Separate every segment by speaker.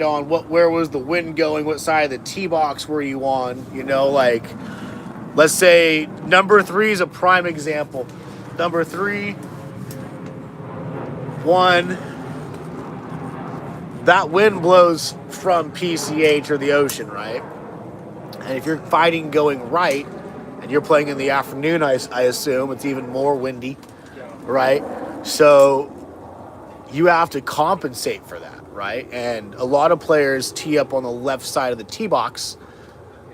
Speaker 1: on where was the wind going, what side of the tee box were you on, like let's say number three is a prime example. Number three, one, that wind blows from PCH or the ocean, right? And if you're fighting going right, and you're playing in the afternoon, I assume it's even more windy, right? So you have to compensate for that, right? And a lot of players tee up on the left side of the tee box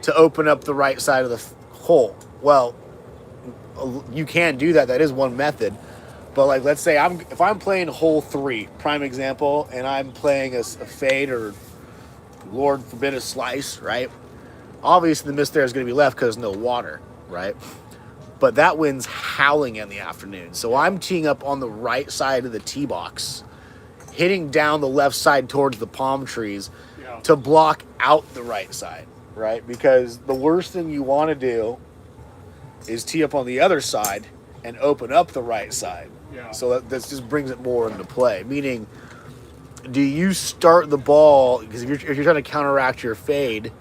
Speaker 1: to open up the right side of the hole. Well, you can do that. That is one method. But like, let's say if I'm playing hole 3, prime example, and I'm playing a fade or, Lord forbid, a slice, right? Obviously, the miss there is going to be left because there's no water, right? But that wind's howling in the afternoon. So I'm teeing up on the right side of the tee box, hitting down the left side towards the palm trees to block out the right side, right? Because the worst thing you want to do is tee up on the other side and open up the right side.
Speaker 2: Yeah.
Speaker 1: So that just brings it more into play. Meaning, do you start the ball, because if you're trying to counteract your fade,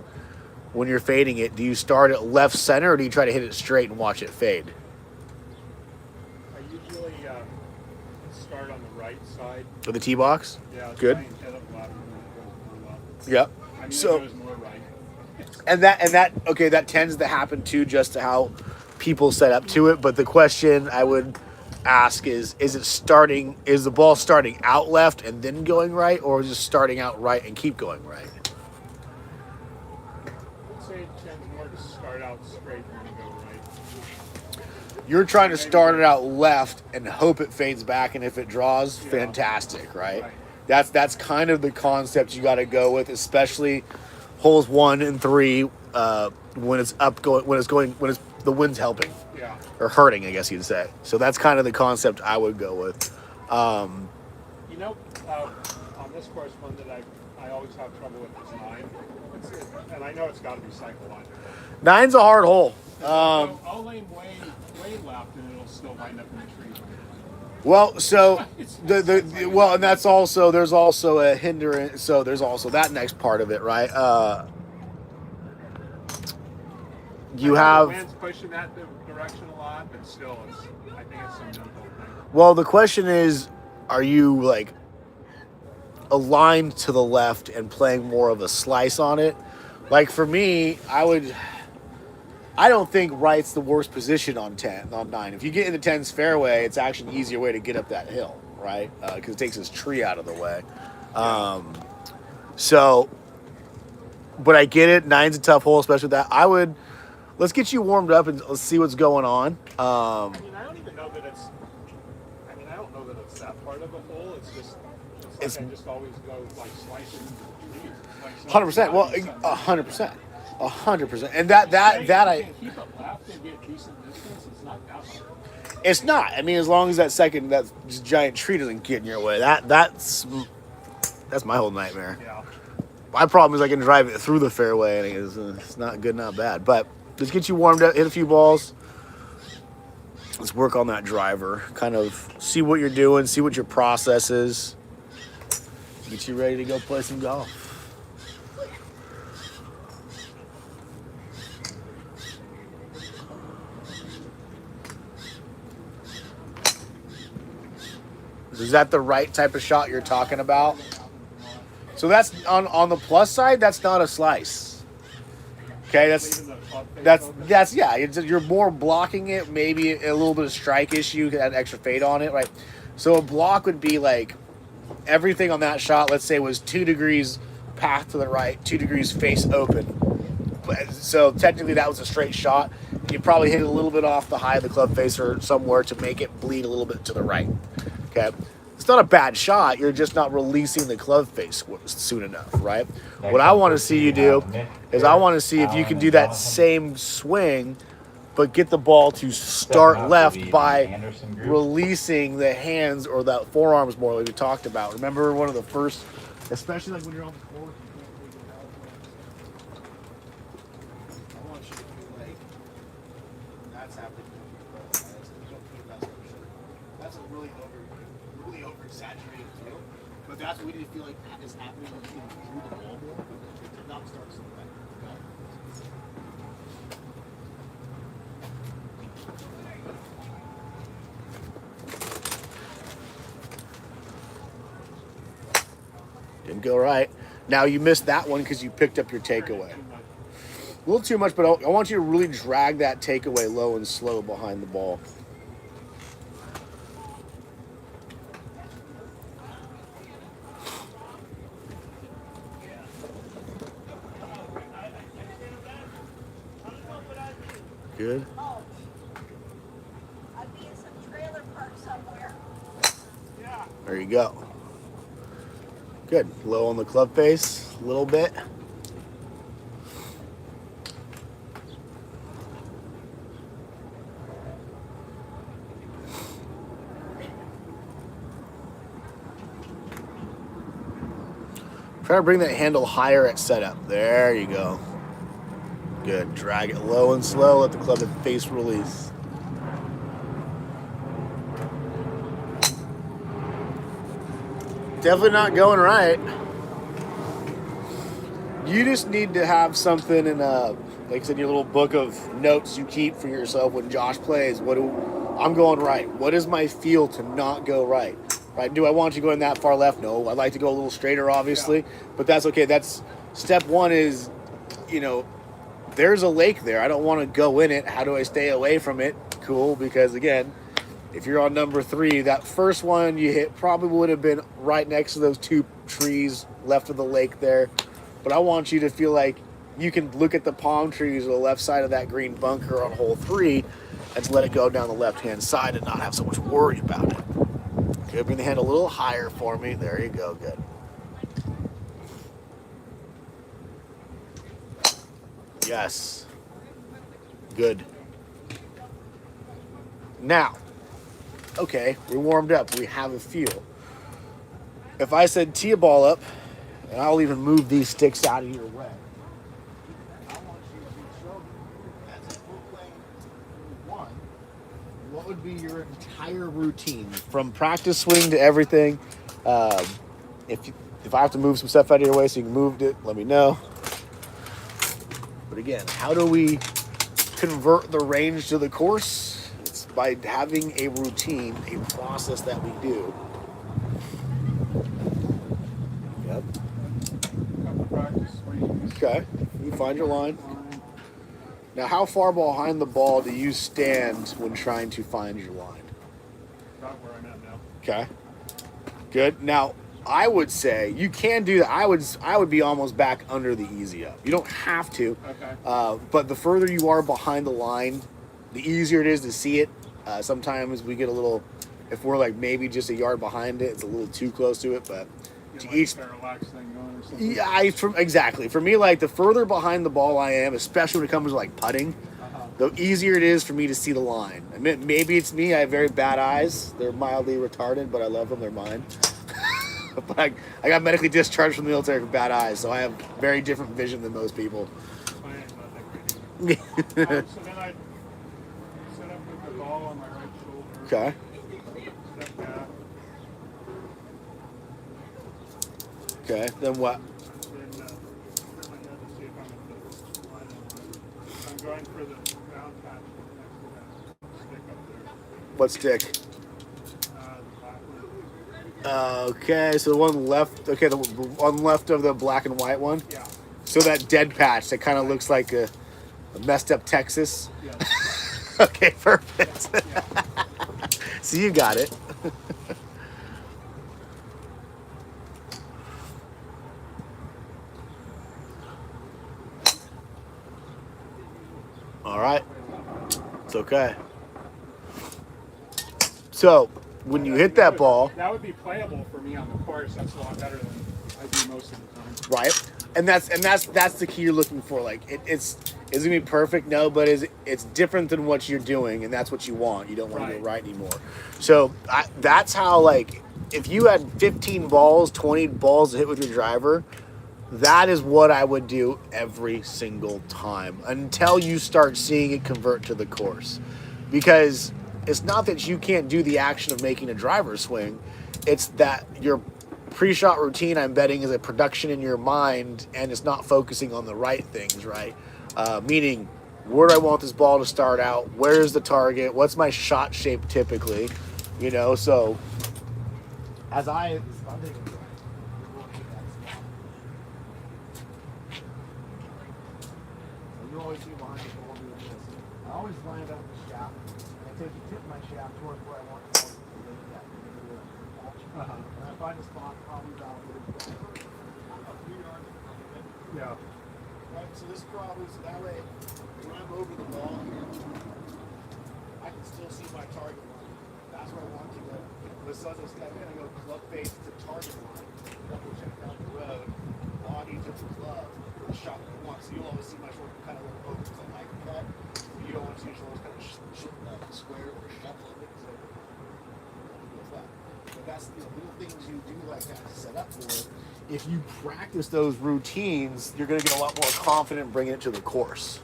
Speaker 1: when you're fading it, do you start at left center or do you try to hit it straight and watch it fade?
Speaker 2: I usually start on the right side.
Speaker 1: Of the tee box?
Speaker 2: Yeah.
Speaker 1: Good.
Speaker 2: Try and hit it left and then it goes more left.
Speaker 1: Yep.
Speaker 2: I mean,
Speaker 1: So
Speaker 2: it goes more right.
Speaker 1: and that tends to happen too, just to how people set up to it. But the question I would ask is the ball starting out left and then going right, or is it starting out right and keep going right?
Speaker 2: I would say it tends more to start out straight and then go right.
Speaker 1: You're trying to start it out left and hope it fades back, and if it draws, fantastic, right? That's kind of the concept you got to go with, especially holes 1 and 3 when it's the wind's helping or hurting, I guess you'd say. So that's kind of the concept I would go with.
Speaker 2: On this course, one that I always have trouble with is 9. And I know it's got to be psychological.
Speaker 1: 9's a hard hole.
Speaker 2: I'll lane way left and it'll still wind up in the tree.
Speaker 1: Well, so and that's also, there's also a hindrance. So there's also that next part of it, right? You have.
Speaker 2: The wind's pushing that direction a lot, but still, I think it's some mental thing.
Speaker 1: Well, the question is, are you like aligned to the left and playing more of a slice on it? Like for me, I don't think right's the worst position on 9. If you get into 10's fairway, it's actually an easier way to get up that hill, right? Because it takes this tree out of the way. But I get it. 9's a tough hole, especially with that. Let's get you warmed up and let's see what's going on.
Speaker 2: I don't even know that it's. I don't know that it's that part of a hole. It's just. I just always go like slicing.
Speaker 1: 100%. Well, 100%. 100%. And that I
Speaker 2: keep it left and get decent distance. It's not that hard.
Speaker 1: It's not. I mean, as long as that giant tree doesn't get in your way, that's my whole nightmare.
Speaker 2: Yeah.
Speaker 1: My problem is I can drive it through the fairway, and it's not good, not bad. But let's get you warmed up, hit a few balls. Let's work on that driver. Kind of see what you're doing, see what your process is. Get you ready to go play some golf. Is that the right type of shot you're talking about? So that's on the plus side. That's not a slice. Okay, that's you're more blocking it. Maybe a little bit of strike issue, add extra fade on it, right? So a block would be like everything on that shot. Let's say was 2 degrees path to the right, 2 degrees face open. So technically that was a straight shot. You probably hit it a little bit off the high of the club face or somewhere to make it bleed a little bit to the right. Okay, it's not a bad shot. You're just not releasing the club face soon enough, right? What I want to see you do is I want to see if you can do that same swing, but get the ball to start left by releasing the hands or the forearms more, like we talked about. Remember one of the first, especially like when you're on the course, I want you to feel like that's happening. That's a really over exaggerated view. But that's what we need to feel like is happening when you through the ball more. But not start something. Okay? Didn't go right. Now you missed that one because you picked up your takeaway. A little too much, but I want you to really drag that takeaway low and slow behind the ball. Good.
Speaker 3: I'd be in some trailer park somewhere.
Speaker 1: There you go. Good. Low on the club face, a little bit. Try to bring that handle higher at setup. There you go. Good. Drag it low and slow. Let the club face release. Definitely not going right. You just need to have something in like I said, your little book of notes you keep for yourself when Josh plays. I'm going right. What is my feel to not go right? Right? Do I want you going that far left? No. I'd like to go a little straighter, obviously, but that's okay. That's step one. Is there's a lake there. I don't want to go in it. How do I stay away from it? Cool, because again, if you're on number 3, that first one you hit probably would have been right next to those 2 trees left of the lake there. But I want you to feel like you can look at the palm trees on the left side of that green bunker on hole 3 and to let it go down the left-hand side and not have so much worry about it. Okay, bring the hand a little higher for me. There you go, good. Yes. Good. Now, okay, we're warmed up. We have a feel. If I said tee a ball up, and I'll even move these sticks out of your way, I want you to show me, as if we're playing 1, what would be your entire routine from practice swing to everything? If I have to move some stuff out of your way so you can move it, let me know. But again, how do we convert the range to the course? It's by having a routine, a process that we do. Yep.
Speaker 2: Couple practice swings.
Speaker 1: Okay. You find your line. Now, how far behind the ball do you stand when trying to find your line?
Speaker 2: About where I'm at now.
Speaker 1: Okay. Good. Now, I would say you can do that. I would be almost back under the easy up. You don't have to.
Speaker 2: Okay.
Speaker 1: But the further you are behind the line, the easier it is to see it. Sometimes we get a little, if we're like maybe just a yard behind it, it's a little too close to it. But to
Speaker 2: Like
Speaker 1: each,
Speaker 2: a parallax thing going or something.
Speaker 1: yeah, exactly. For me, like the further behind the ball I am, especially when it comes to like putting, the easier it is for me to see the line. I mean, maybe it's me. I have very bad eyes. They're mildly retarded, but I love them. They're mine. But I got medically discharged from the military for bad eyes, so I have very different vision than most people.
Speaker 2: My hand's not that great either. So then I set up with the ball on my right shoulder.
Speaker 1: Okay.
Speaker 2: Step back.
Speaker 1: Okay. Then what?
Speaker 2: Then turn my head to see if I'm at the line of I'm going for the round patch next to that stick up there.
Speaker 1: What stick?
Speaker 2: The black one.
Speaker 1: Okay, so the one left. Okay, the one left of the black and white one.
Speaker 2: Yeah.
Speaker 1: So that dead patch that kind of looks like a messed up Texas.
Speaker 2: Yeah.
Speaker 1: Okay, perfect.
Speaker 2: Yeah.
Speaker 1: So you got it. All right. It's okay. So when you hit that ball,
Speaker 2: That would be playable for me on the course. That's a lot better than I do most of the time.
Speaker 1: right? And that's the key you're looking for. Like it's is it gonna be perfect? No, but it's different than what you're doing, and that's what you want. You don't want to go right anymore. So that's how, like, if you had 15 balls, 20 balls to hit with your driver, that is what I would do every single time until you start seeing it convert to the course. Because it's not that you can't do the action of making a driver swing, it's that your pre-shot routine, I'm betting, is a production in your mind, and it's not focusing on the right things, right? Meaning, where do I want this ball to start out? Where's the target? What's my shot shape typically? You know, so as I'm thinking, you always see behind the ball doing this. I always line it up the shaft. I take the tip of my shaft towards where I want the ball to be. And I find a spot probably about
Speaker 2: Yeah.
Speaker 1: right. So this probably so that way when I'm over the ball here, I can still see my target line. That's where I want to go. The sun will step in and go club face to target line. Double check down the road. Body to the club for the shot that I want. So you'll always see my shoulder kind of look over because I like that. You don't want to see your shoulders kind of square or shuffle a bit. But that's the little things you do like that to set up for it. If you practice those routines, you're going to get a lot more confident bringing it to the course.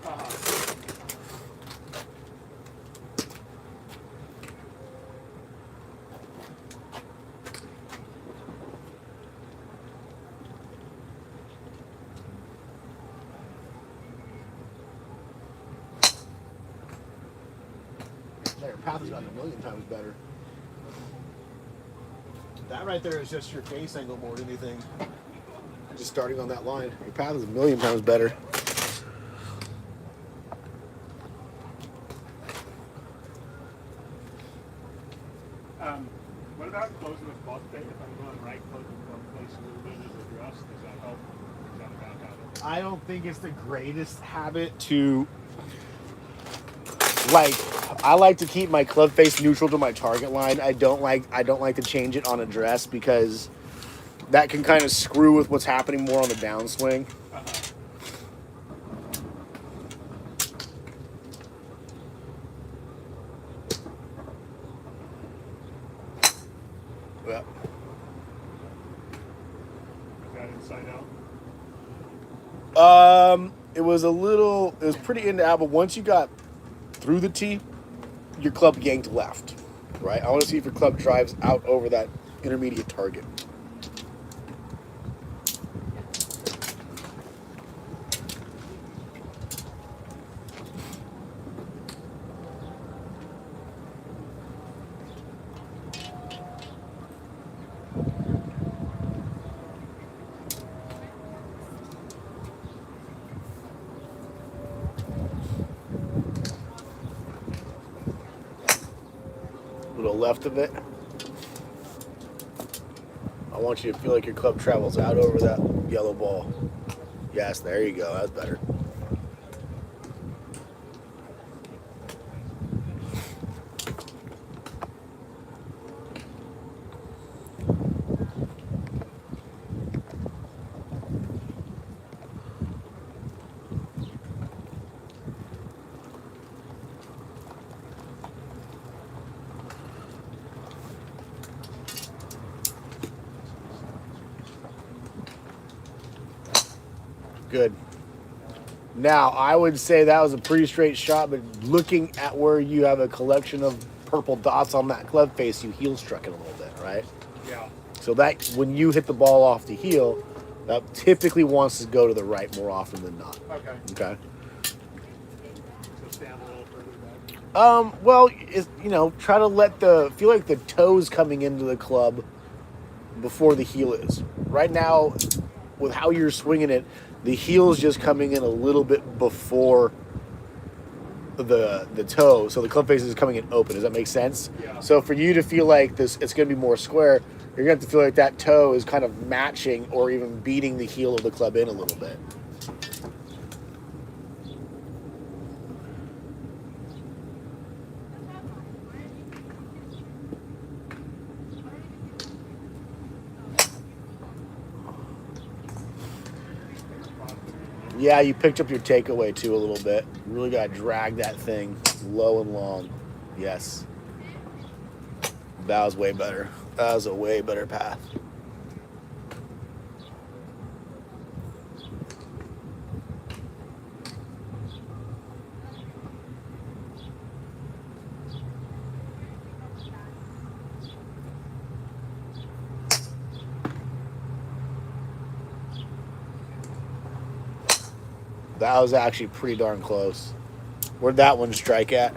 Speaker 1: Your path has gotten a million times better. That right there is just your face angle more than anything. Just starting on that line. Your path is a million times better.
Speaker 2: What about closing with club face? If I'm going right, closing with club face a little bit as a dress, does that help? Is that a bad habit?
Speaker 1: I don't think it's the greatest habit to like. I like to keep my club face neutral to my target line. I don't like to change it on a dress because that can kind of screw with what's happening more on the downswing. Yeah.
Speaker 2: Is that inside out?
Speaker 1: It was pretty in and out, but once you got through the tee, your club yanked left, right? I want to see if your club drives out over that intermediate target. Little left of it. I want you to feel like your club travels out over that yellow ball. Yes, there you go. That's better. Good. Now, I would say that was a pretty straight shot, but looking at where you have a collection of purple dots on that club face, you heel struck it a little bit, right?
Speaker 2: Yeah.
Speaker 1: So that when you hit the ball off the heel, that typically wants to go to the right more often than not.
Speaker 2: Okay.
Speaker 1: Okay.
Speaker 2: So stand a little further back.
Speaker 1: Well, try to feel like the toe's coming into the club before the heel is. Right now, with how you're swinging it, the heel's just coming in a little bit before the toe, so the club face is coming in open. Does that make sense?
Speaker 2: Yeah.
Speaker 1: So for you to feel like this, it's going to be more square. You're going to have to feel like that toe is kind of matching or even beating the heel of the club in a little bit. Yeah, you picked up your takeaway too a little bit. You really got to drag that thing low and long. Yes. That was way better. That was a way better path. That was actually pretty darn close. Where'd that one strike at?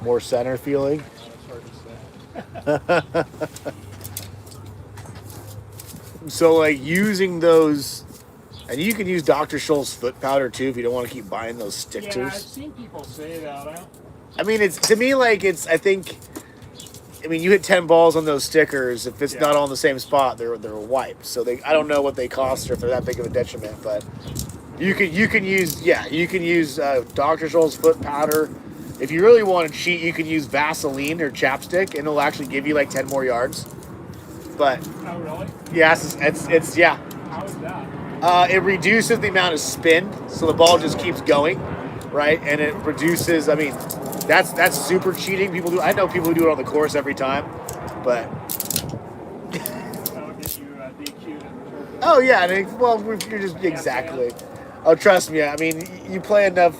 Speaker 1: More center feeling.
Speaker 2: It's hard to say.
Speaker 1: So like using those, and you can use Dr. Scholl's foot powder too if you don't want to keep buying those
Speaker 2: Yeah, I've
Speaker 1: stickers.
Speaker 2: seen people say that.
Speaker 1: I mean, it's to me like it's. I think. I mean, you hit 10 balls on those stickers. If it's
Speaker 2: Yeah.
Speaker 1: not on the same spot, they're wiped. So they. I don't know what they cost or if they're that big of a detriment, but you can use Dr. Scholl's foot powder. If you really want to cheat, you can use Vaseline or chapstick, and it'll actually give you like 10 more yards. But
Speaker 2: Oh, really?
Speaker 1: yes, it's yeah.
Speaker 2: How is that?
Speaker 1: It reduces the amount of spin, so the ball just keeps going, right? And it reduces. I mean, that's super cheating. People do. I know people who do it on the course every time, but
Speaker 2: That'll get you DQ'd in the tournament.
Speaker 1: oh yeah. I mean, well, you're just exactly. Oh, trust me. I mean, you play enough,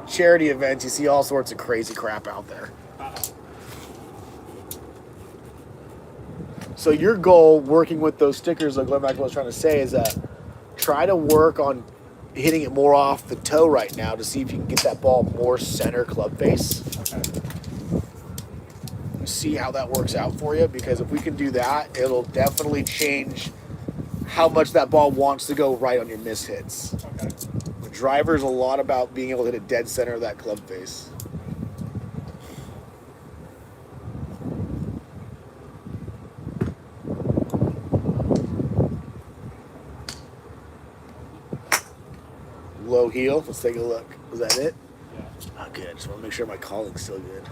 Speaker 1: charity events. You see all sorts of crazy crap out there. So your goal, working with those stickers, like going back to what I was trying to say, is try to work on hitting it more off the toe right now to see if you can get that ball more center club face.
Speaker 2: Okay.
Speaker 1: See how that works out for you, because if we can do that, it'll definitely change how much that ball wants to go right on your miss hits.
Speaker 2: Okay.
Speaker 1: The driver is a lot about being able to hit a dead center of that club face. Low heel. Let's take a look. Was that it?
Speaker 2: Yeah.
Speaker 1: Oh, good. Just want to make sure my calling's still good.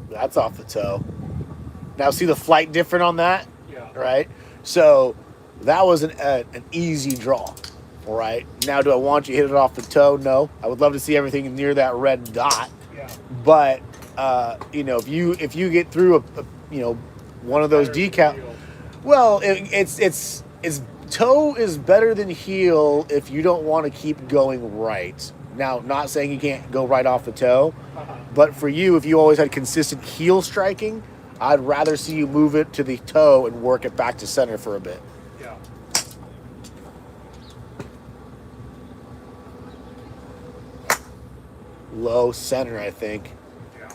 Speaker 1: That's off the toe. Now, see the flight different on that?
Speaker 2: Yeah.
Speaker 1: Right? So that was an easy draw. All right. Now, do I want you to hit it off the toe? No. I would love to see everything near that red dot.
Speaker 2: Yeah.
Speaker 1: But if you get through one of those
Speaker 2: Better than
Speaker 1: decal,
Speaker 2: heel.
Speaker 1: well, it's toe is better than heel if you don't want to keep going right. Now, not saying you can't go right off the toe, but for you, if you always had consistent heel striking, I'd rather see you move it to the toe and work it back to center for a bit.
Speaker 2: Yeah.
Speaker 1: Low center, I think.
Speaker 2: Yeah.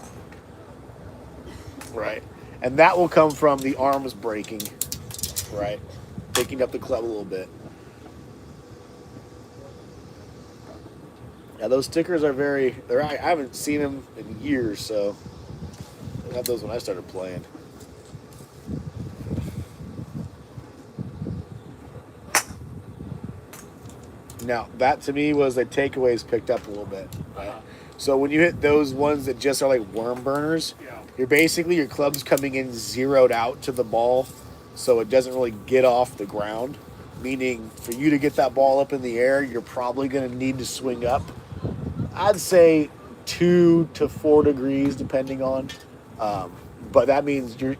Speaker 1: Right. And that will come from the arms breaking, right? Picking up the club a little bit. Yeah, those stickers are I haven't seen them in years, so I got those when I started playing. Now, that to me was the takeaways picked up a little bit, right? So when you hit those ones that just are like worm burners,
Speaker 2: Yeah.
Speaker 1: your club's coming in zeroed out to the ball, so it doesn't really get off the ground. Meaning, for you to get that ball up in the air, you're probably going to need to swing up. I'd say 2 to 4 degrees, depending on. But that means you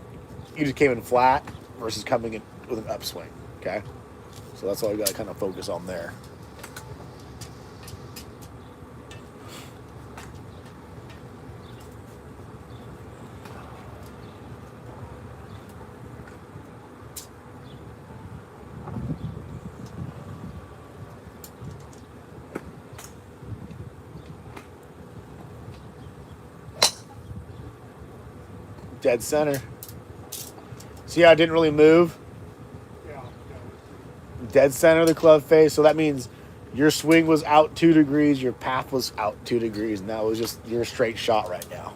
Speaker 1: just came in flat versus coming in with an upswing. Okay, so that's all you got to kind of focus on there. Dead center. See how I didn't really move?
Speaker 2: Yeah.
Speaker 1: Dead center of the club face. So that means your swing was out 2 degrees, your path was out 2 degrees, and that was just your straight shot right now.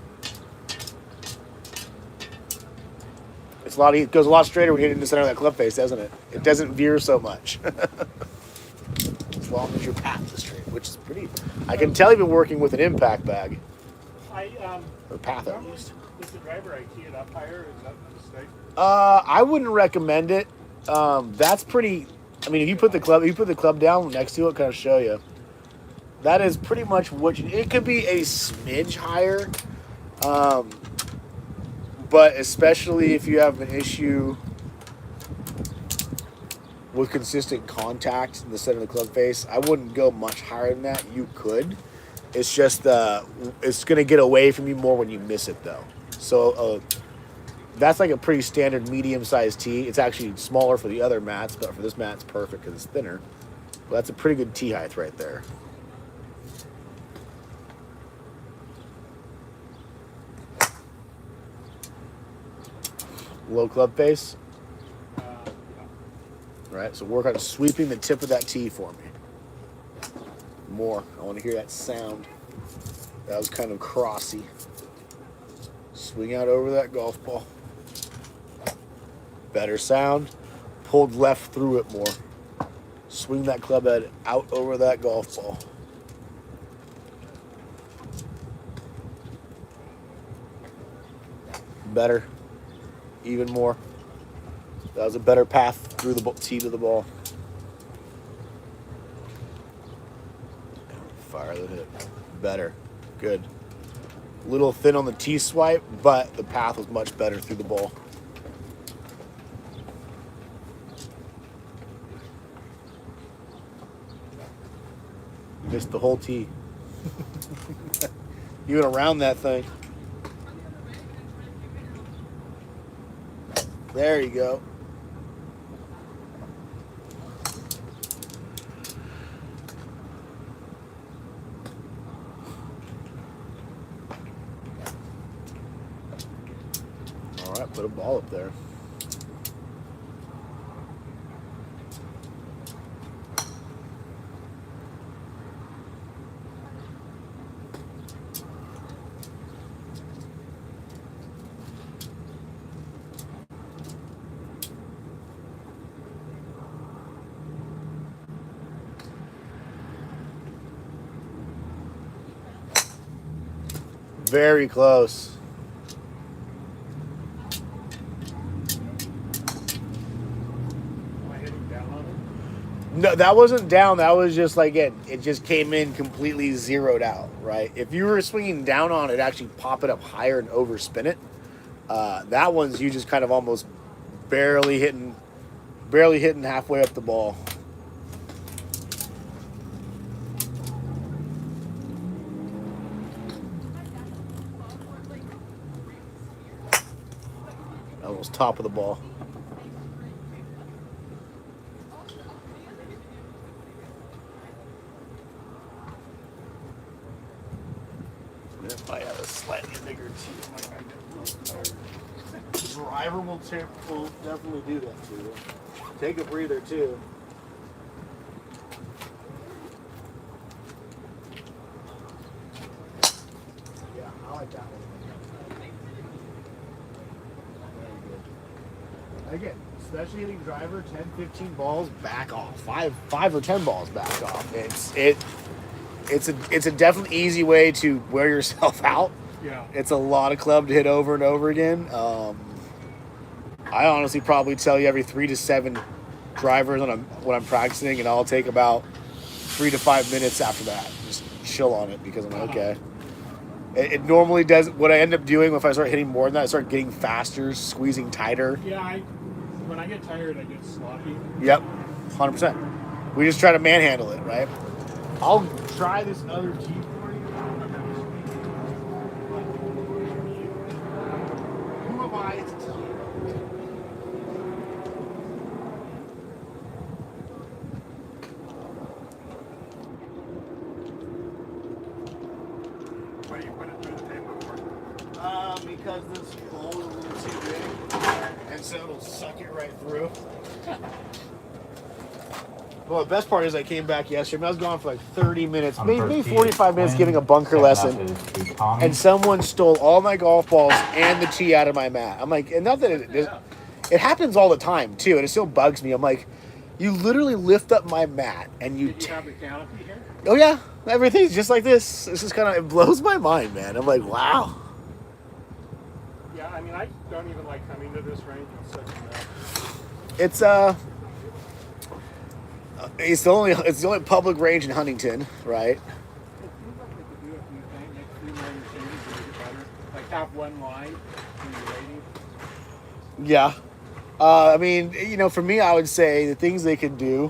Speaker 1: It goes a lot straighter when you hit it in the center of that club face, doesn't it? It doesn't veer so much. As long as your path is straight, which is pretty. I can tell you've been working with an impact bag, or path at least.
Speaker 2: Does the driver tee it up higher? Is that a mistake?
Speaker 1: I wouldn't recommend it. That's pretty. I mean, if you put the club down next to it, kind of show you. That is pretty much what it could be a smidge higher, but especially if you have an issue with consistent contact in the center of the club face. I wouldn't go much higher than that. You could. It's just it's going to get away from you more when you miss it, though. So that's like a pretty standard medium-sized tee. It's actually smaller for the other mats, but for this mat, it's perfect because it's thinner. But that's a pretty good tee height right there. Low club face. All right, so work on sweeping the tip of that tee for me. More. I want to hear that sound. That was kind of crossy. Swing out over that golf ball. Better sound. Pulled left through it more. Swing that club head out over that golf ball. Better. Even more. That was a better path through the tee to the ball. Fire the hit. Better. Good. A little thin on the tee swipe, but the path was much better through the ball. Missed the whole tee. Even around that thing. There you go. All right, put a ball up there. Very close.
Speaker 2: Am I hitting down on it?
Speaker 1: No, that wasn't down. That was just like it just came in completely zeroed out, right? If you were swinging down on it, actually pop it up higher and overspin it. That one's you just kind of almost barely hitting halfway up the ball. That was top of the ball. If I have a slightly bigger tee, driver will definitely do that to you. Take a breather too. Yeah, I like that one. Again, especially hitting driver, 10, 15 balls back off. Five or 10 balls back off. It's a definitely easy way to wear yourself out.
Speaker 2: Yeah.
Speaker 1: It's a lot of club to hit over and over again. I honestly probably tell you every 3 to 7 drivers when I'm practicing, and I'll take about 3 to 5 minutes after that. Just chill on it because I'm like, okay. It normally does. What I end up doing if I start hitting more than that, I start getting faster, squeezing tighter.
Speaker 2: Yeah, when I get tired, I get sloppy.
Speaker 1: Yep, 100%. We just try to manhandle it, right? I'll try this other tee for you. Who am I to tell you?
Speaker 2: Why do you put it through the table for?
Speaker 1: Because this bowl is a little too big, and so it'll suck it right through. Well, the best part is I came back yesterday. I was gone for like 30 minutes, maybe 45 minutes giving a bunker lesson, and someone stole all my golf balls and the tee out of my mat. I'm like, and not that it happens all the time too, and it still bugs me. I'm like, you literally lift up my mat and you.
Speaker 2: Did you have the canopy here?
Speaker 1: Oh yeah, everything's just like this. This is kind of it blows my mind, man. I'm like, wow.
Speaker 2: Yeah, I mean, I don't even like coming to this range. It's such a mess.
Speaker 1: It's the only public range in Huntington, right?
Speaker 2: It seems like they could do a few things, make 3 more changes to make it better. Like have one line in the rating.
Speaker 1: Yeah. I mean, for me, I would say the things they can do,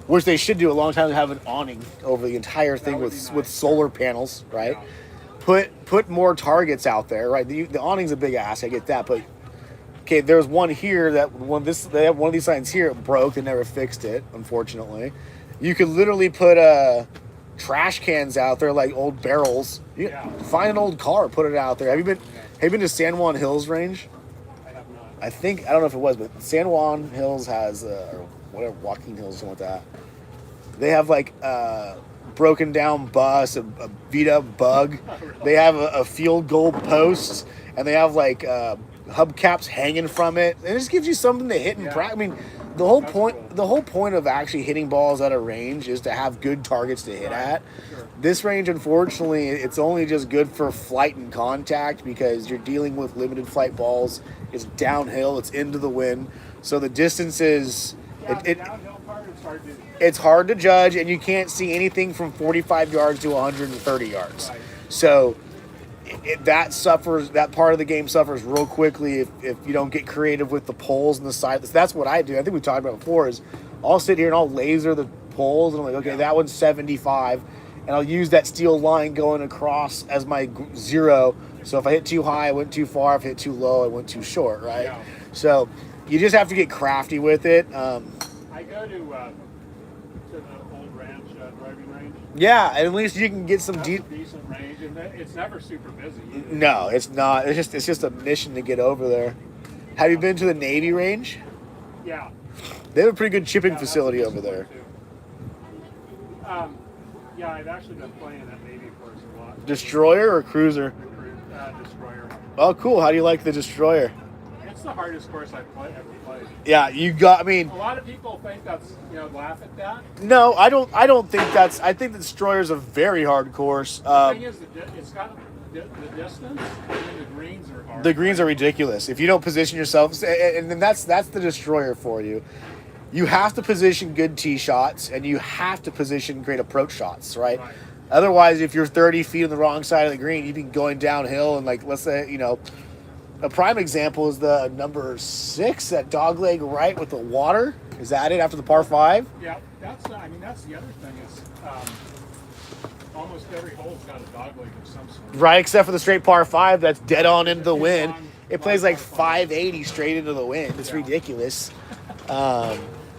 Speaker 1: which they should do a long time, to have an awning over the entire thing
Speaker 2: would
Speaker 1: with
Speaker 2: be nice.
Speaker 1: with solar panels, right?
Speaker 2: Yeah.
Speaker 1: Put more targets out there, right? The awning's a big ask, I get that, but okay, there's one here they have one of these signs here. It broke. They never fixed it, unfortunately. You could literally put trash cans out there like old barrels.
Speaker 2: Yeah.
Speaker 1: Find an old car, put it out there. Have you been to San Juan Hills Range?
Speaker 2: I have not.
Speaker 1: I don't know if it was, but San Juan Hills has or whatever, Joaquin Hills, something like that. They have like broken down bus, a beat up bug. They have a field goal post, and they have like hubcaps hanging from it, and it just gives you something to hit and
Speaker 2: Yeah.
Speaker 1: practice. I mean, the whole
Speaker 2: That's
Speaker 1: point
Speaker 2: cool.
Speaker 1: the whole point of actually hitting balls at a range is to have good targets to hit
Speaker 2: Right.
Speaker 1: at.
Speaker 2: Sure.
Speaker 1: This range, unfortunately, it's only just good for flight and contact because you're dealing with limited flight balls. It's downhill, it's into the wind, so the distance is
Speaker 2: Yeah,
Speaker 1: it,
Speaker 2: the
Speaker 1: it
Speaker 2: downhill part is hard to.
Speaker 1: it's hard to judge, and you can't see anything from 45 yards to 130 yards.
Speaker 2: Right.
Speaker 1: So that part of the game suffers real quickly if you don't get creative with the poles and the side. That's what I do. I think we talked about it before. Is I'll sit here and I'll laser the poles, and I'm like, okay,
Speaker 2: Yeah.
Speaker 1: that one's 75, and I'll use that steel line going across as my zero. So if I hit too high, I went too far. If I hit too low, I went too short. Right.
Speaker 2: Yeah.
Speaker 1: So you just have to get crafty with it.
Speaker 2: I go to the old ranch driving range.
Speaker 1: Yeah, and at least you can get some
Speaker 2: That's
Speaker 1: deep.
Speaker 2: a decent range, and it's never super busy either.
Speaker 1: No, it's not. It's just a mission to get over there. Have you been to the Navy range?
Speaker 2: Yeah.
Speaker 1: They have a pretty good chipping
Speaker 2: Yeah, that's a
Speaker 1: facility
Speaker 2: decent
Speaker 1: over there.
Speaker 2: one, too. Yeah, I've actually been playing that Navy course a lot.
Speaker 1: Destroyer or cruiser?
Speaker 2: Destroyer.
Speaker 1: Oh, cool. How do you like the Destroyer?
Speaker 2: It's the hardest course I've ever played.
Speaker 1: Yeah, I mean,
Speaker 2: A lot of people think that's, laugh at that.
Speaker 1: no, I don't think that's. I think the Destroyer's a very hard course.
Speaker 2: The thing is, it's got the distance, and then the greens are hard.
Speaker 1: The greens are ridiculous. If you don't position yourself, and then that's the Destroyer for you. You have to position good tee shots, and you have to position great approach shots, right?
Speaker 2: Right.
Speaker 1: Otherwise, if you're 30 feet on the wrong side of the green, you'd be going downhill, and like, let's say, a prime example is the number 6 at Dogleg right with the water. Is that it after the par 5?
Speaker 2: Yeah, that's the other thing is almost every hole's got a dog leg of some sort.
Speaker 1: Right, except for the straight par 5 that's dead on into the
Speaker 2: It's
Speaker 1: wind.
Speaker 2: on
Speaker 1: It plays like
Speaker 2: par 5.
Speaker 1: 580 straight into the wind. It's
Speaker 2: Yeah.
Speaker 1: ridiculous.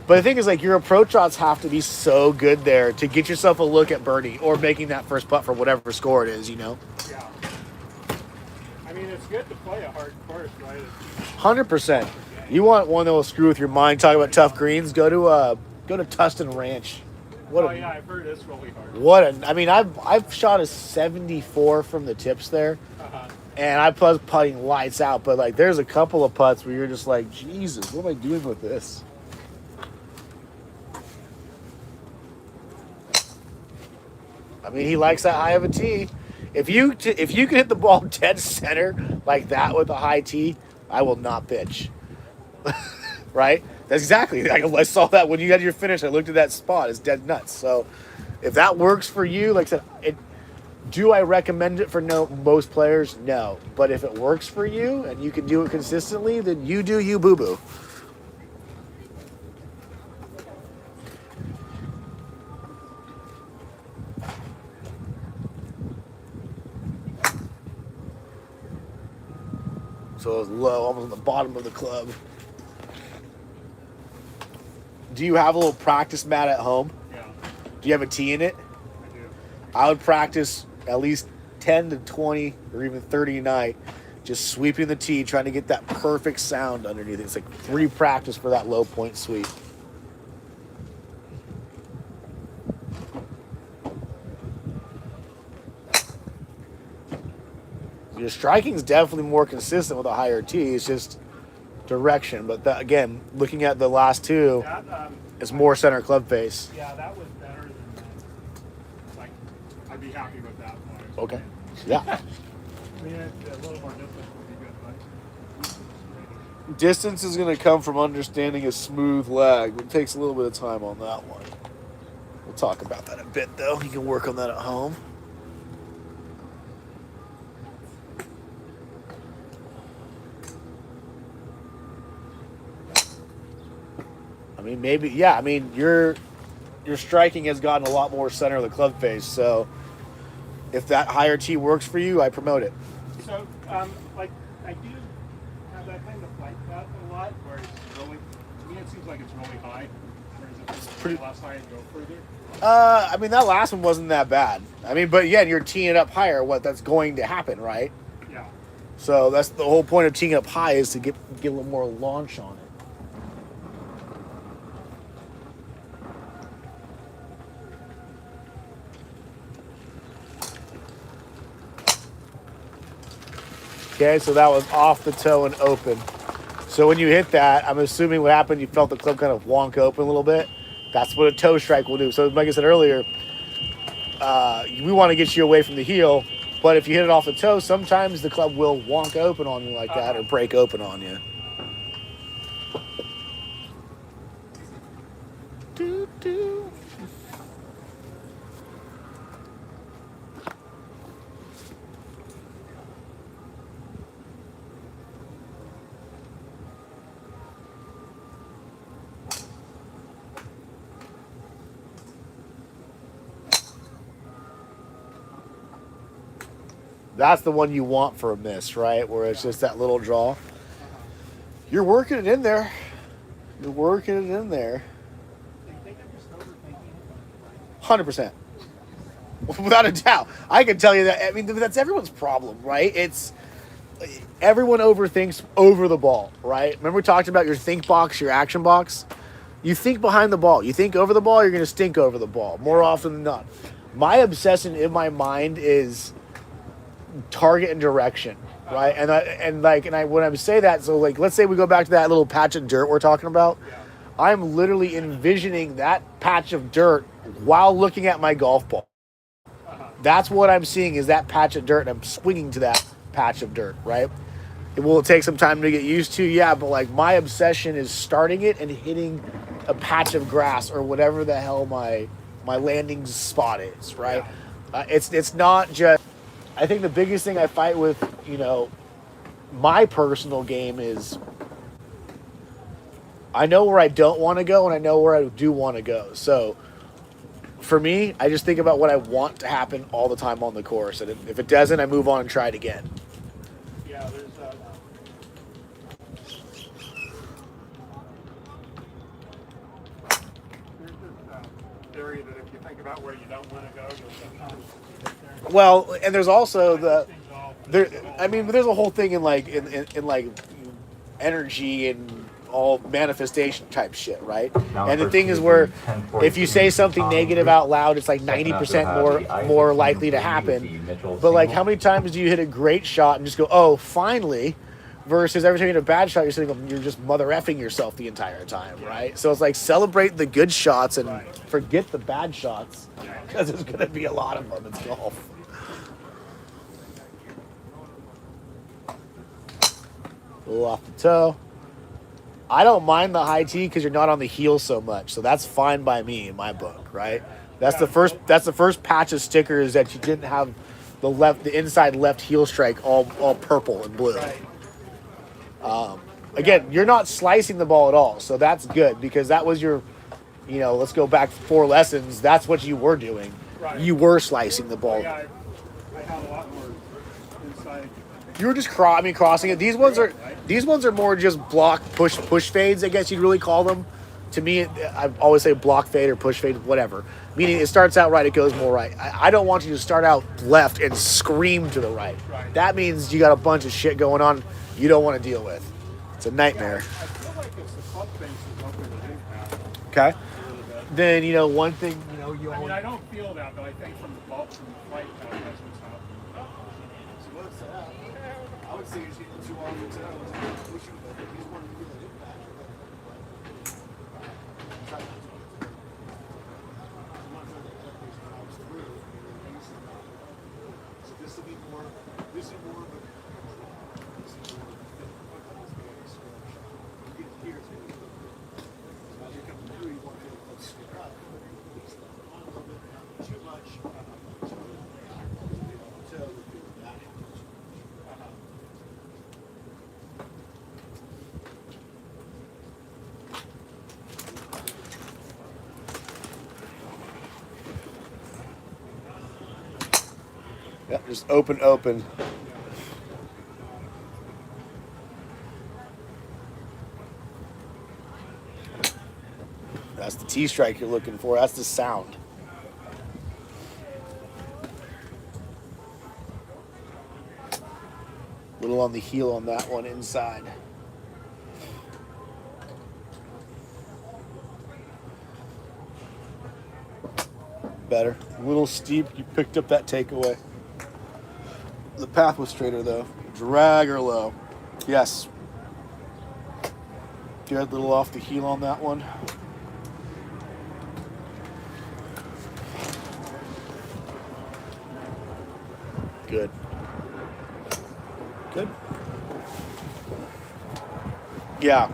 Speaker 1: But the thing is, like, your approach shots have to be so good there to get yourself a look at birdie or making that first putt for whatever score it is,
Speaker 2: Yeah. I mean, it's good to play a hard course, right?
Speaker 1: 100%. You want one that will screw with your mind. Talk about tough greens. Go to Tustin Ranch. What
Speaker 2: Oh
Speaker 1: a
Speaker 2: yeah, I've heard it's really hard.
Speaker 1: what a. I mean, I've shot a 74 from the tips there,
Speaker 2: Uh-huh.
Speaker 1: and I was putting lights out. But like, there's a couple of putts where you're just like, Jesus, what am I doing with this? I mean, he likes that high of a tee. If you can hit the ball dead center like that with a high tee, I will not pitch. Right? That's exactly. I saw that when you had your finish. I looked at that spot. It's dead nuts. So, if that works for you, like I said, do I recommend it for most players? No. But if it works for you and you can do it consistently, then you do you, boo boo. So it was low, almost on the bottom of the club. Do you have a little practice mat at home?
Speaker 2: Yeah,
Speaker 1: Do you have a tee in it?
Speaker 2: I do.
Speaker 1: I would practice at least 10 to 20 or even 30 a night, just sweeping the tee, trying to get that perfect sound underneath it. It's like free practice for that low point sweep. Your striking's definitely more consistent with a higher tee. It's just direction. But again, looking at the last two,
Speaker 2: That
Speaker 1: it's more center club face.
Speaker 2: yeah, that was better than that. Like, I'd be happy with that one.
Speaker 1: Okay. Yeah.
Speaker 2: I mean, a little more distance would be good, but
Speaker 1: Distance is going to come from understanding a smooth lag. It takes a little bit of time on that one. We'll talk about that a bit, though. You can work on that at home. I mean, maybe, yeah. I mean, your striking has gotten a lot more center of the club face. So if that higher tee works for you, I promote it.
Speaker 2: So, like, I do have that kind of flight path a lot where it's really, to me, it seems like it's really high. Whereas if it's
Speaker 1: pretty-
Speaker 2: less high and go further.
Speaker 1: I mean, that last one wasn't that bad. I mean, but again, you're teeing it up higher. What that's going to happen, right?
Speaker 2: Yeah.
Speaker 1: So that's the whole point of teeing it up high is to get a little more launch on it. Okay, so that was off the toe and open. So when you hit that, I'm assuming what happened, you felt the club kind of wonk open a little bit. That's what a toe strike will do. So like I said earlier, we want to get you away from the heel, but if you hit it off the toe, sometimes the club will wonk open on you like that or break open on you. Doo, doo. That's the one you want for a miss, right? Where it's just that little draw. You're working it in there. You're working it in there.
Speaker 2: Do you think I'm just overthinking it?
Speaker 1: 100%. Without a doubt. I can tell you that. I mean, that's everyone's problem, right? It's everyone overthinks over the ball, right? Remember we talked about your think box, your action box? You think behind the ball. You think over the ball, you're going to stink over the ball more often than not. My obsession in my mind is target and direction, right? And when I say that, so like let's say we go back to that little patch of dirt we're talking about.
Speaker 2: Yeah.
Speaker 1: I'm literally envisioning that patch of dirt while looking at my golf ball. That's what I'm seeing is that patch of dirt, and I'm swinging to that patch of dirt, right? Will it take some time to get used to? Yeah, but like my obsession is starting it and hitting a patch of grass or whatever the hell my landing spot is, right? It's not just. I think the biggest thing I fight with, my personal game is I know where I don't want to go and I know where I do want to go. So for me, I just think about what I want to happen all the time on the course. And if it doesn't, I move on and try it again.
Speaker 2: Yeah, there's this theory that if you think about where you don't want to go, you'll sometimes get there.
Speaker 1: Well, and there's also
Speaker 2: Things
Speaker 1: there's a whole thing in like in like energy and all manifestation type shit, right? And the thing is where if you say something negative out loud, it's like 90% more likely to happen. But like how many times do you hit a great shot and just go, oh, finally, versus every time you hit a bad shot, you're just mother effing yourself the entire time, right? So it's like celebrate the good shots and forget the bad shots because there's going to be a lot of them. It's golf. A little off the toe. I don't mind the high tee because you're not on the heel so much, so that's fine by me in my book, right? That's the first patch of stickers that you didn't have the inside left heel strike all purple and blue. Again, you're not slicing the ball at all, so that's good because that was your, let's go back 4 lessons. That's what you were doing.
Speaker 2: Right.
Speaker 1: You were slicing the ball.
Speaker 2: Yeah, I have a lot more inside.
Speaker 1: You were just crossing it. These ones are more just block push fades, I guess you'd really call them. To me, I always say block fade or push fade, whatever. Meaning it starts out right, it goes more right. I don't want you to start out left and scream to the right. That means you got a bunch of shit going on you don't want to deal with. It's a nightmare.
Speaker 2: I feel like it's the club face is open to impact
Speaker 1: Okay.
Speaker 2: a little bit.
Speaker 1: Then one thing you
Speaker 2: I mean, I don't feel that, but I think from the flight path, that's what's happening.
Speaker 4: So what's that? I would say you're shooting 2 off the toe. We shoot that. He's wanting to get an impact. Try not to. I'm not trying to cut these knobs through. So this will be more. This is more of a. This is more of a fit. You get here too. So as you're coming through, you want to stick up. It's on a little bit, not too much. So would be that.
Speaker 1: Yeah, just open. That's the T-strike you're looking for. That's the sound. Little on the heel on that one inside. Better. A little steep. You picked up that takeaway. The path was straighter though. Drag her low. Yes. Get a little off the heel on that one. Good. Good. Yeah.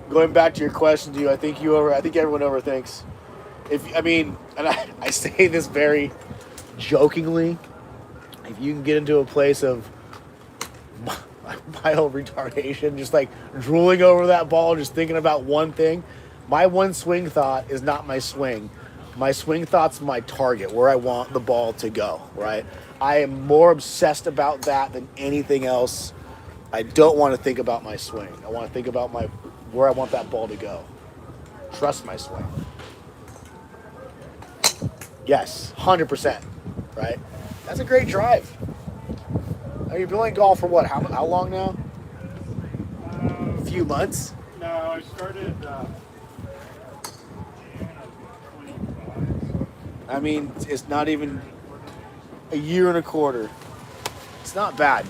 Speaker 1: Going back to your question, I think everyone overthinks. And I say this very jokingly. If you can get into a place of mild retardation, just like drooling over that ball, just thinking about one thing, my one swing thought is not my swing. My swing thought's my target, where I want the ball to go, right? I am more obsessed about that than anything else. I don't want to think about my swing. I want to think about where I want that ball to go. Trust my swing. Yes, 100%, right? That's a great drive. You've been playing golf for what? How long now? A few months?
Speaker 2: No, I started June of 25.
Speaker 1: I mean, it's not even a year and a quarter. It's not bad.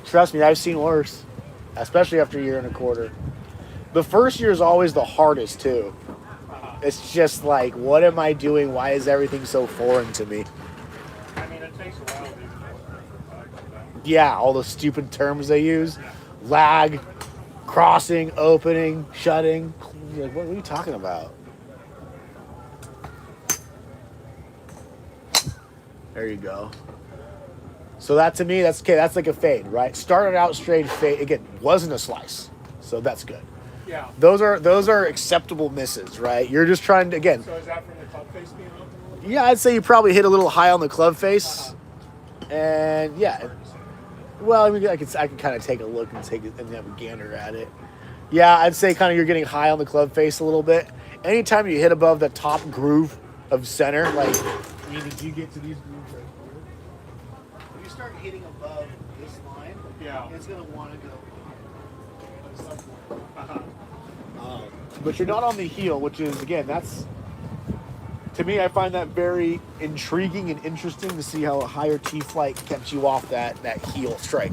Speaker 1: Trust me, I've seen worse, especially after a year and a quarter. The first year is always the hardest, too. It's just like, what am I doing? Why is everything so foreign to me?
Speaker 2: I mean, it takes a while to even know.
Speaker 1: Yeah, all the stupid terms they use. Lag, crossing, opening, shutting. You're like, what are you talking about? There you go. So that to me, that's okay. That's like a fade, right? Started out straight fade. Again, wasn't a slice. So that's good.
Speaker 2: Yeah.
Speaker 1: Those are acceptable misses, right? You're just trying to, again.
Speaker 2: So is that from the club face being open a little bit?
Speaker 1: Yeah, I'd say you probably hit a little high on the club face. And yeah. Well, I mean, I can kind of take a look and have a gander at it. Yeah, I'd say kind of you're getting high on the club face a little bit. Anytime you hit above the top groove of center, like meaning you get to these grooves right here. When you start hitting above this line,
Speaker 2: Yeah.
Speaker 1: it's gonna want to go at some point.
Speaker 2: Uh-huh.
Speaker 1: But you're not on the heel, which is, again, that's, to me, I find that very intriguing and interesting to see how a higher T-flight kept you off that heel strike.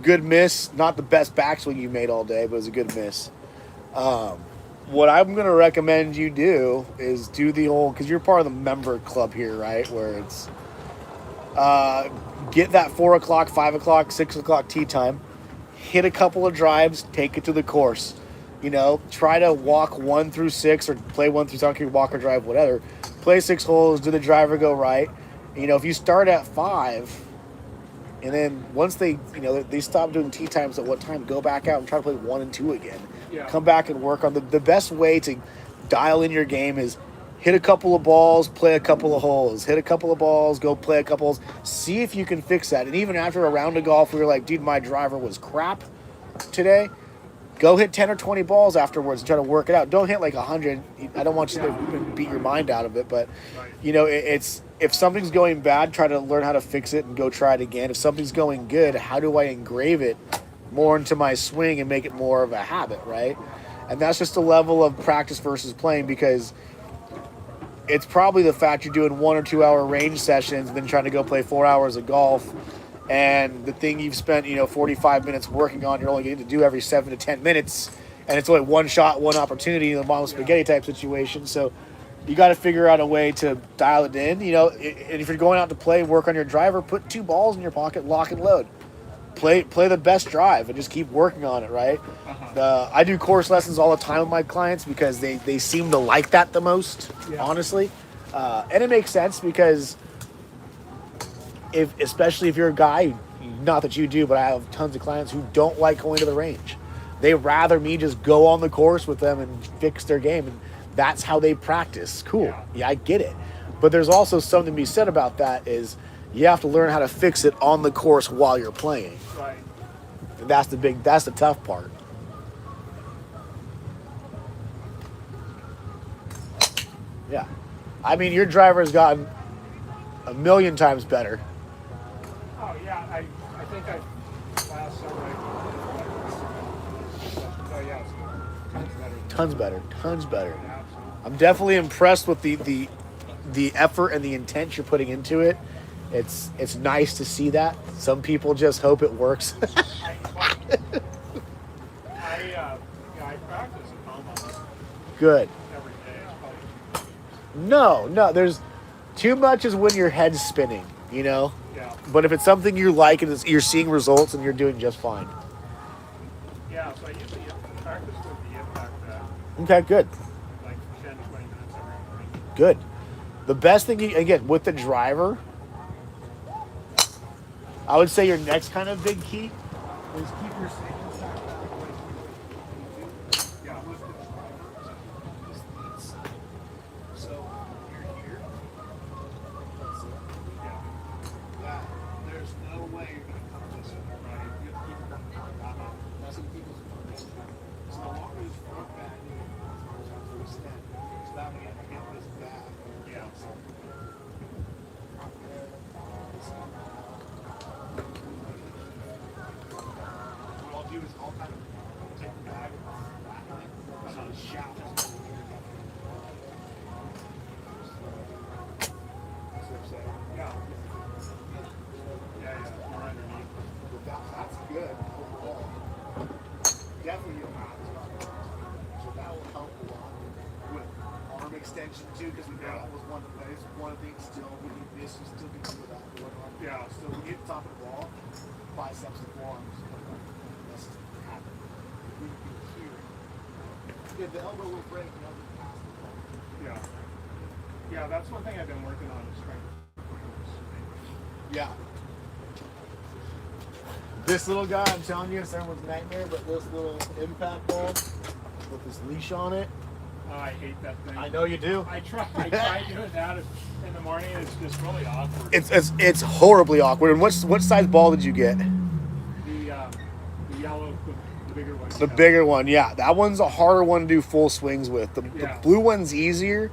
Speaker 1: Good miss. Not the best backswing you made all day, but it was a good miss. What I'm going to recommend you do is do the old, because you're part of the member club here, right? Where it's get that 4 o'clock, 5 o'clock, 6 o'clock tee time. Hit a couple of drives, take it to the course. You know, try to walk 1 through 6 or play 1 through 7, walk or drive, whatever. Play 6 holes, do the driver go right. You know, if you start at 5, and then once they stop doing tee times at what time, go back out and try to play 1 and 2 again.
Speaker 2: Yeah.
Speaker 1: Come back and work on the best way to dial in your game is hit a couple of balls, play a couple of holes. Hit a couple of balls, go play a couple holes. See if you can fix that. And even after a round of golf, we were like, dude, my driver was crap today. Go hit 10 or 20 balls afterwards and try to work it out. Don't hit like 100. I don't want you to beat your mind out of it, but you know, it's if something's going bad, try to learn how to fix it and go try it again. If something's going good, how do I engrave it more into my swing and make it more of a habit, right? And that's just a level of practice versus playing, because it's probably the fact you're doing 1 or 2 hour range sessions and then trying to go play 4 hours of golf. And the thing you've spent, 45 minutes working on, you're only getting to do every 7 to 10 minutes. And it's only one shot, one opportunity in the mom spaghetti type situation. So you got to figure out a way to dial it in. And if you're going out to play, work on your driver, put 2 balls in your pocket, lock and load. Play the best drive and just keep working on it, right? I do course lessons all the time with my clients because they seem to like that the most, honestly. And it makes sense because especially if you're a guy, not that you do, but I have tons of clients who don't like going to the range. They rather me just go on the course with them and fix their game, and that's how they practice. Cool, yeah, I get it. But there's also something to be said about that is you have to learn how to fix it on the course while you're playing.
Speaker 2: Right.
Speaker 1: And that's the tough part. Yeah. I mean, your driver has gotten a million times better.
Speaker 2: Oh yeah, I think last summer oh yeah, it's tons better.
Speaker 1: Tons better.
Speaker 2: Absolutely.
Speaker 1: I'm definitely impressed with the effort and the intent you're putting into it. It's nice to see that. Some people just hope it works.
Speaker 2: I practice at home almost
Speaker 1: Good.
Speaker 2: every day. It's probably,
Speaker 1: No, there's too much is when your head's spinning, you know?
Speaker 2: yeah.
Speaker 1: But if it's something you like and you're seeing results and you're doing just fine.
Speaker 2: Yeah, so I usually practice with the impact
Speaker 1: Okay, good.
Speaker 2: like 10 to 20 minutes every morning.
Speaker 1: Good. The best thing, again, with the driver, I would say your next kind of big key is keep your signal back that way.
Speaker 2: Yeah.
Speaker 4: With the driver, is the inside. So you're here. That's it.
Speaker 2: Yeah.
Speaker 4: That there's no way you're gonna come this way. Right? You have to keep it one front. That's what people's front. So the longer this front back is, it's going to extend. So that way you have to get this back.
Speaker 2: Yeah.
Speaker 4: So, front there, this one. What I'll do is I'll kind of take the bag and flatten it. So the shaft is going to be here. That's what I'm saying.
Speaker 2: Yeah. Yeah, more underneath.
Speaker 4: But that's good overall. Definitely a lot. So that will help a lot with arm extension too, because we know that was one place. One thing still, we need this, you still can do that.
Speaker 2: Yeah.
Speaker 4: Still, we get top of the ball, biceps and forearms. This is happening. We can hear it. If the elbow will break, the elbow will pass the ball.
Speaker 2: Yeah. Yeah, that's one thing I've been working on is strength.
Speaker 4: Yeah.
Speaker 1: This little guy, I'm telling you, it's everyone's nightmare, but this little impact ball with this leash on it,
Speaker 2: Oh, I hate that thing.
Speaker 1: I know you do.
Speaker 2: I try doing that in the morning. It's just really awkward.
Speaker 1: It's horribly awkward. And what size ball did you get?
Speaker 2: The yellow, the bigger one.
Speaker 1: The bigger one, yeah. That one's a harder one to do full swings with. The
Speaker 2: Yeah.
Speaker 1: blue one's easier,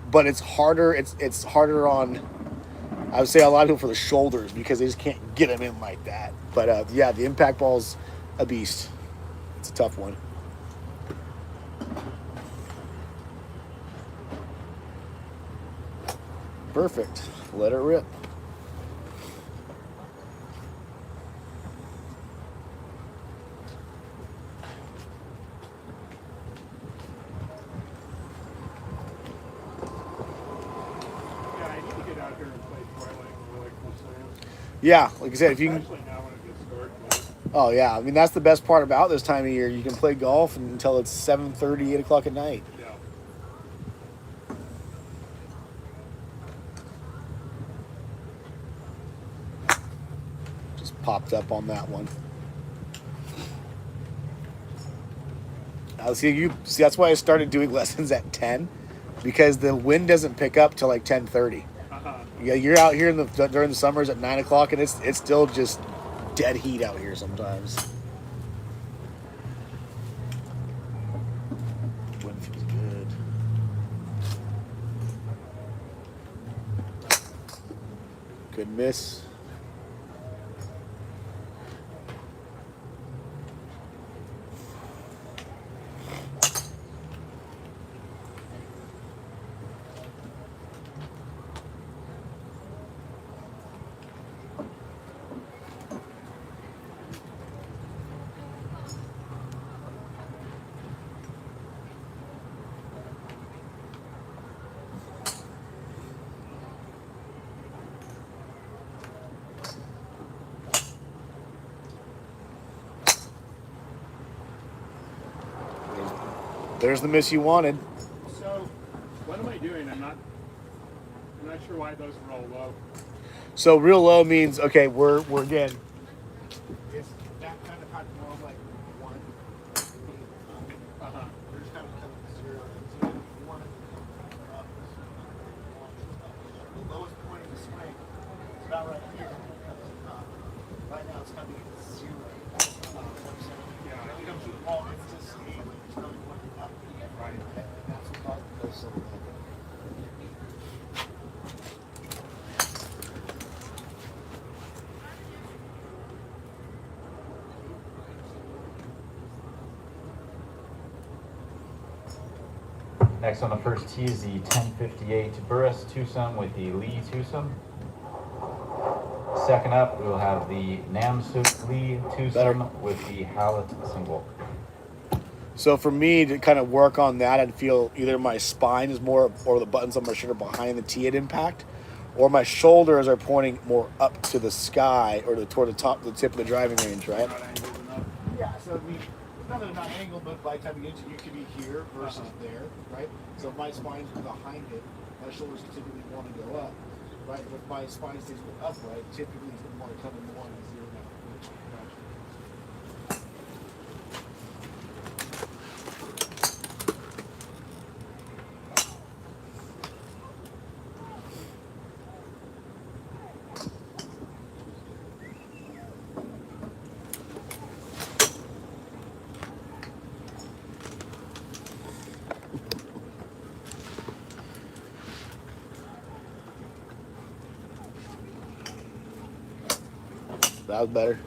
Speaker 1: but it's harder. It's harder on, I would say, a lot of people for the shoulders because they just can't get them in like that. But yeah, the impact ball's a beast. It's a tough one. Perfect. Let it rip.
Speaker 2: Yeah, I need to get out here and play Twilight or like Full Slams.
Speaker 1: Yeah, like I said, if you can.
Speaker 2: Especially now when it gets dark.
Speaker 1: Oh yeah, I mean that's the best part about this time of year. You can play golf until it's 7:30, 8 o'clock at night.
Speaker 2: Yeah.
Speaker 1: Just popped up on that one. See, that's why I started doing lessons at 10, because the wind doesn't pick up till like 10:30.
Speaker 2: Uh-huh.
Speaker 1: Yeah, you're out here during the summers at 9 o'clock, and it's still just dead heat out here sometimes. Wind feels good. Good miss. There's the miss you wanted.
Speaker 2: So, what am I doing? I'm not I'm not sure why those roll low.
Speaker 1: So real low means okay. We're again.
Speaker 4: It's that kind of hot more like one.
Speaker 2: Uh-huh.
Speaker 4: There's kind of zero. So one up. The lowest point of the swing is about right here. Right now it's coming at zero.
Speaker 2: Yeah.
Speaker 4: When it comes to the ball, it's just scaling. It's not going up.
Speaker 2: Right.
Speaker 4: And that's what causes those so low.
Speaker 5: Next on the first tee is the 1058 Burris twosome with the Lee twosome. Second up, we will have the Namsuk Lee twosome with the Hallett single.
Speaker 1: So for me to kind of work on that, I'd feel either my spine is more, or the buttons on my shirt are behind the tee at impact, or my shoulders are pointing more up to the sky or toward the tip of the driving range, right?
Speaker 2: Not angled enough.
Speaker 4: Yeah, so I mean, it's not that I'm not angled, but by the time you get to you could be here versus there, right? So if my spine's behind it, my shoulders typically want to go up, right? But if my spine stays upright, typically it's going to want to come in more in a zero now.
Speaker 1: That was better.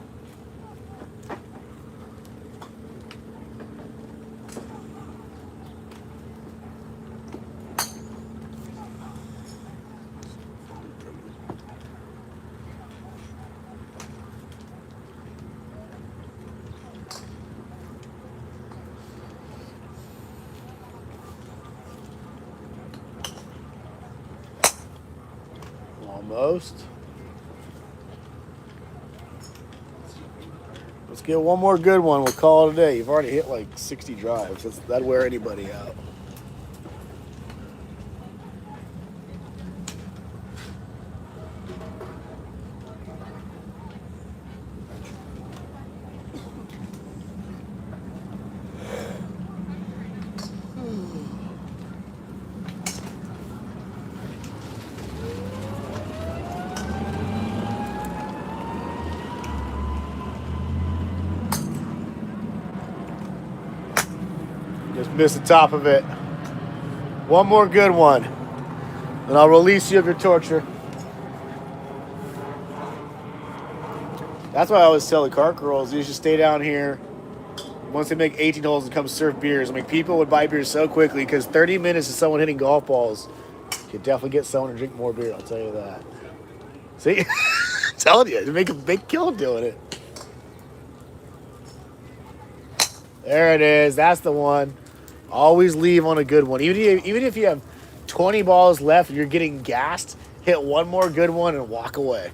Speaker 1: Almost. Let's get one more good one. We'll call it a day. You've already hit like 60 drives. That'd wear anybody out. Just missed the top of it. One more good one. Then I'll release you of your torture. That's why I always tell the cart girls, you should stay down here. Once they make 18 holes and come serve beers. I mean, people would buy beers so quickly because 30 minutes of someone hitting golf balls could definitely get someone to drink more beer. I'll tell you that. See? I'm telling you, you make a big kill doing it. There it is. That's the one. Always leave on a good one. Even if you have 20 balls left and you're getting gassed, hit one more good one and walk away.